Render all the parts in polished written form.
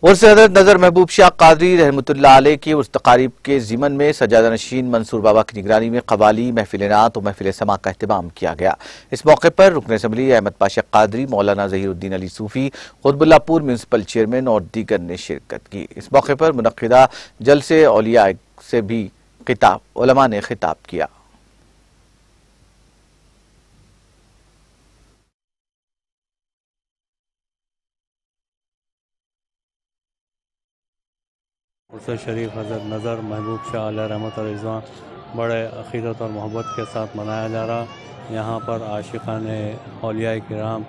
उर्स हज़रत नज़र महबूब शाह कादरी रहमतुल्लाह अलैह की उर्स तकारीब के ज़िमन में सज्जादा नशीन मंसूर बाबा की निगरानी में कवाली, महफिल नात और महफिल समा का अहतमाम किया गया। इस मौके पर रुकन असम्बली अहमद पाशा कादरी, मौलाना ज़हीरुद्दीन अली सूफी, कुतुबुल्लाहपुर म्यूनसिपल चेयरमैन और दीगर ने शिरकत की। इस मौके पर मुनक्किदा जलसे औलिया से भी उलमा ने खिताब किया। उर्स शरीफ हज़रत नज़र महबूब शाह अलैहि रहमत व रिज़वान बड़े अक़ीदत और मोहब्बत के साथ मनाया जा रहा। यहाँ पर आशिक़ान औलिया किराम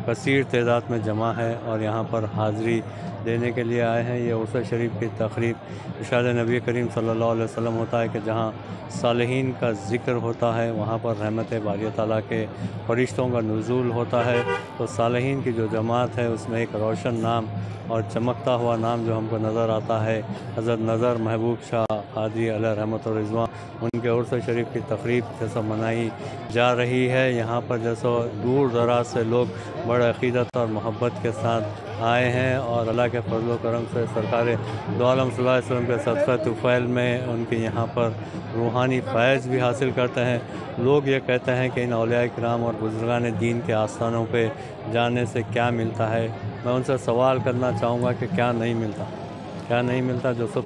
कसीर तादाद में जमा है और यहाँ पर हाज़िरी देने के लिए आए हैं। ये उर्स शरीफ की तक़रीब इरशाद नबी करीम सल्लल्लाहु अलैहि वसल्लम होता है कि जहाँ सालिहीन का ज़िक्र होता है वहाँ पर रहमत बारी तआला के फ़रिश्तों का नुज़ूल होता है। तो सालिहीन की जो जमात है उसमें एक रोशन नाम और चमकता हुआ नाम जो हमको नज़र आता है हज़रत नज़र महबूब शाह कादरी अलैहि रहमत व रिज़वान, उनके उर्स शरीफ की तक़रीब जैसा मनाई जा रही है। यहाँ पर जैसो दूर दराज से लोग बड़े अक़ीदत और मोहब्बत के साथ आए हैं और अल्लाह के फज़ल व करम से सरकार दो आलम सल्लल्लाहु अलैहि वसल्लम के सदक़ा तुफ़ैल में उनके यहाँ पर रूहानी फ़ैज़ भी हासिल करते हैं। लोग ये कहते हैं कि इन औलिया किराम और बुज़ुर्गान दीन के आस्थानों पे जाने से क्या मिलता है। मैं उनसे सवाल करना चाहूँगा कि क्या नहीं मिलता जो सब